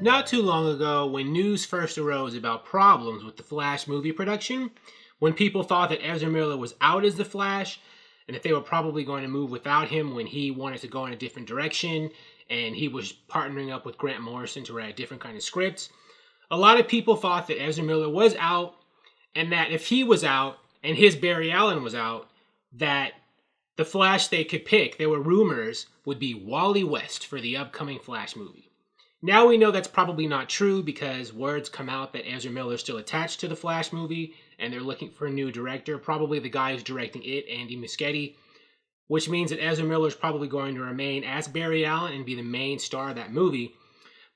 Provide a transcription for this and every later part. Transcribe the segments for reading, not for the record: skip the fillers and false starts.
Not too long ago, when news first arose about problems with the Flash movie production, when people thought that Ezra Miller was out as the Flash, and that they were probably going to move without him when he wanted to go in a different direction, and he was partnering up with Grant Morrison to write a different kind of script, a lot of people thought that Ezra Miller was out, and that if he was out, and his Barry Allen was out, that the Flash they could pick, there were rumors, would be Wally West for the upcoming Flash movie. Now we know that's probably not true because words come out that Ezra Miller is still attached to the Flash movie and they're looking for a new director, probably the guy who's directing it, Andy Muschietti, which means that Ezra Miller is probably going to remain as Barry Allen and be the main star of that movie.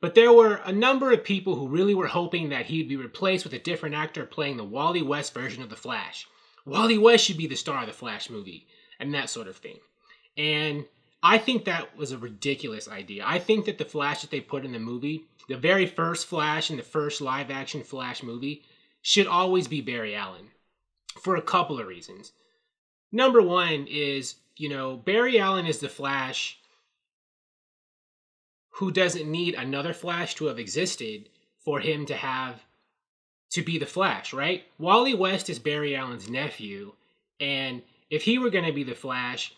But there were a number of people who really were hoping that he'd be replaced with a different actor playing the Wally West version of the Flash. Wally West should be the star of the Flash movie and that sort of thing. And I think that was a ridiculous idea. I think that the Flash that they put in the movie, the very first Flash in the first live-action Flash movie, should always be Barry Allen for a couple of reasons. Number one is, Barry Allen is the Flash who doesn't need another Flash to have existed for him to be the Flash, right? Wally West is Barry Allen's nephew, and if he were going to be the Flash,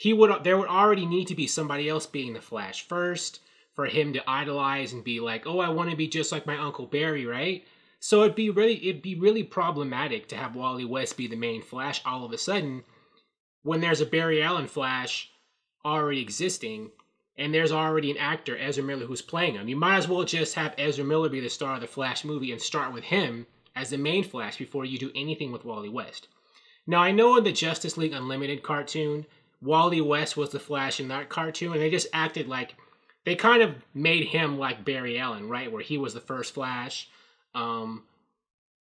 there would already need to be somebody else being the Flash first for him to idolize and be like, oh, I want to be just like my Uncle Barry, right? So it'd be really problematic to have Wally West be the main Flash all of a sudden when there's a Barry Allen Flash already existing and there's already an actor, Ezra Miller, who's playing him. You might as well just have Ezra Miller be the star of the Flash movie and start with him as the main Flash before you do anything with Wally West. Now, I know in the Justice League Unlimited cartoon, Wally West was the Flash in that cartoon, and they just acted like, they kind of made him like Barry Allen, right? Where he was the first Flash, and,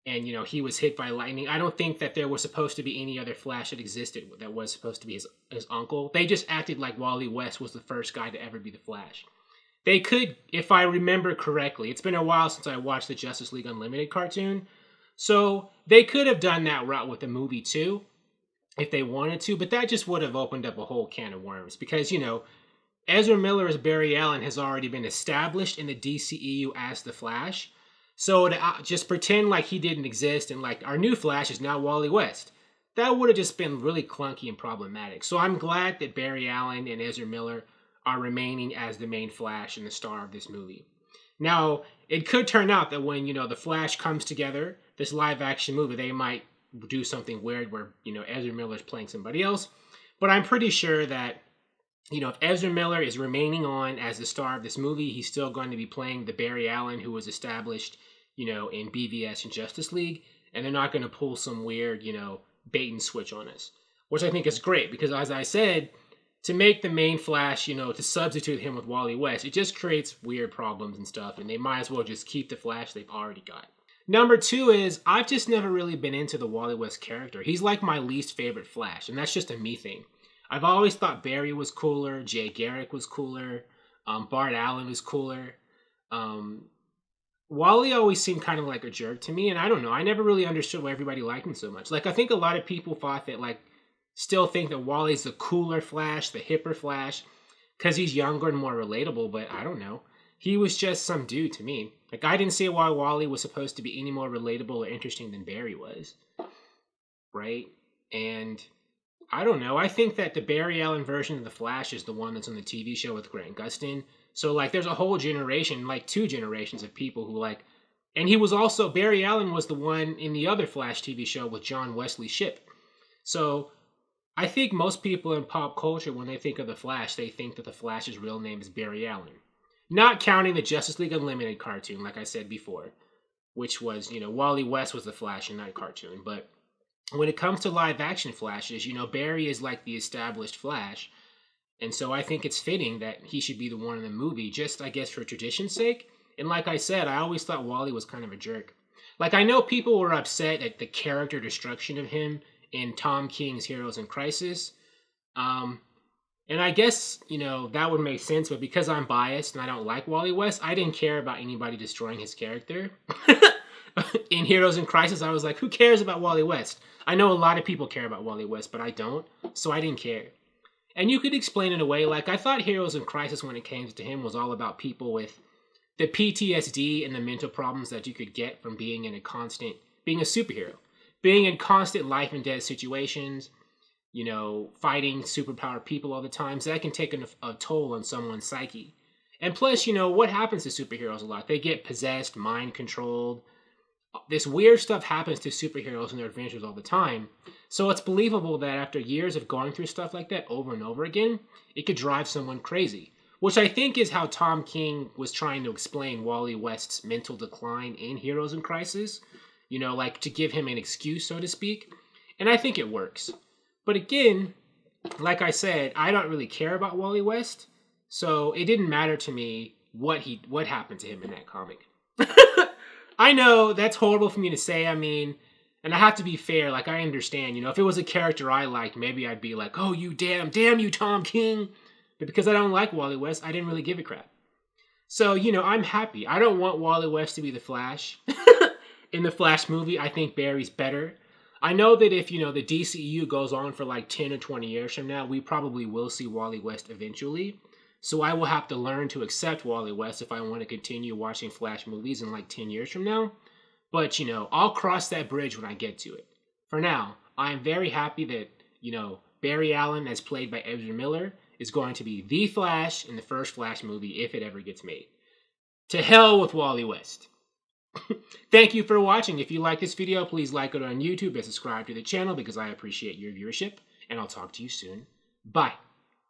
he was hit by lightning. I don't think that there was supposed to be any other Flash that existed that was supposed to be his uncle. They just acted like Wally West was the first guy to ever be the Flash. They could, if I remember correctly, it's been a while since I watched the Justice League Unlimited cartoon, so they could have done that route with the movie too, if they wanted to, but that just would have opened up a whole can of worms because, Ezra Miller as Barry Allen has already been established in the DCEU as the Flash. So to just pretend like he didn't exist and like our new Flash is now Wally West, that would have just been really clunky and problematic. So I'm glad that Barry Allen and Ezra Miller are remaining as the main Flash and the star of this movie. Now, it could turn out that when, the Flash comes together, this live action movie, they might do something weird where, Ezra Miller's playing somebody else. But I'm pretty sure that, if Ezra Miller is remaining on as the star of this movie, he's still going to be playing the Barry Allen who was established, in BVS and Justice League. And they're not going to pull some weird, bait and switch on us. Which I think is great because, as I said, to make the main Flash, to substitute him with Wally West, it just creates weird problems and stuff. And they might as well just keep the Flash they've already got. Number two is, I've just never really been into the Wally West character. He's like my least favorite Flash, and that's just a me thing. I've always thought Barry was cooler, Jay Garrick was cooler, Bart Allen was cooler. Wally always seemed kind of like a jerk to me, and I don't know, I never really understood why everybody liked him so much. Like, I think a lot of people thought that, still think that Wally's the cooler Flash, the hipper Flash, because he's younger and more relatable, but I don't know. He was just some dude to me. I didn't see why Wally was supposed to be any more relatable or interesting than Barry was. Right? And I don't know. I think that the Barry Allen version of The Flash is the one that's on the TV show with Grant Gustin. So, there's a whole generation, 2 generations of people who, and he was also, Barry Allen was the one in the other Flash TV show with John Wesley Shipp. So, I think most people in pop culture, when they think of The Flash, they think that The Flash's real name is Barry Allen. Not counting the Justice League Unlimited cartoon, like I said before, which was, Wally West was the Flash in that cartoon. But when it comes to live-action Flashes, Barry is like the established Flash. And so I think it's fitting that he should be the one in the movie, just, I guess, for tradition's sake. And like I said, I always thought Wally was kind of a jerk. I know people were upset at the character destruction of him in Tom King's Heroes in Crisis. And I guess, that would make sense, but because I'm biased and I don't like Wally West, I didn't care about anybody destroying his character. In Heroes in Crisis, I was like, who cares about Wally West? I know a lot of people care about Wally West, but I don't, so I didn't care. And you could explain it away, I thought Heroes in Crisis when it came to him was all about people with the PTSD and the mental problems that you could get from being a superhero, being in constant life and death situations, fighting superpowered people all the time. So that can take a toll on someone's psyche. And plus, what happens to superheroes a lot? They get possessed, mind controlled. This weird stuff happens to superheroes in their adventures all the time. So it's believable that after years of going through stuff like that over and over again, it could drive someone crazy. Which I think is how Tom King was trying to explain Wally West's mental decline in Heroes in Crisis. Like to give him an excuse, so to speak. And I think it works. But again, like I said, I don't really care about Wally West. So it didn't matter to me what happened to him in that comic. I know that's horrible for me to say. I mean, and I have to be fair. Like, I understand, if it was a character I liked, maybe I'd be like, oh, you damn you, Tom King. But because I don't like Wally West, I didn't really give a crap. So, I'm happy. I don't want Wally West to be the Flash. In the Flash movie, I think Barry's better. I know that if, the DCEU goes on for like 10 or 20 years from now, we probably will see Wally West eventually. So I will have to learn to accept Wally West if I want to continue watching Flash movies in like 10 years from now. But, I'll cross that bridge when I get to it. For now, I am very happy that, Barry Allen, as played by Ezra Miller, is going to be the Flash in the first Flash movie if it ever gets made. To hell with Wally West. Thank you for watching. If you like this video, please like it on YouTube and subscribe to the channel because I appreciate your viewership. And I'll talk to you soon. Bye.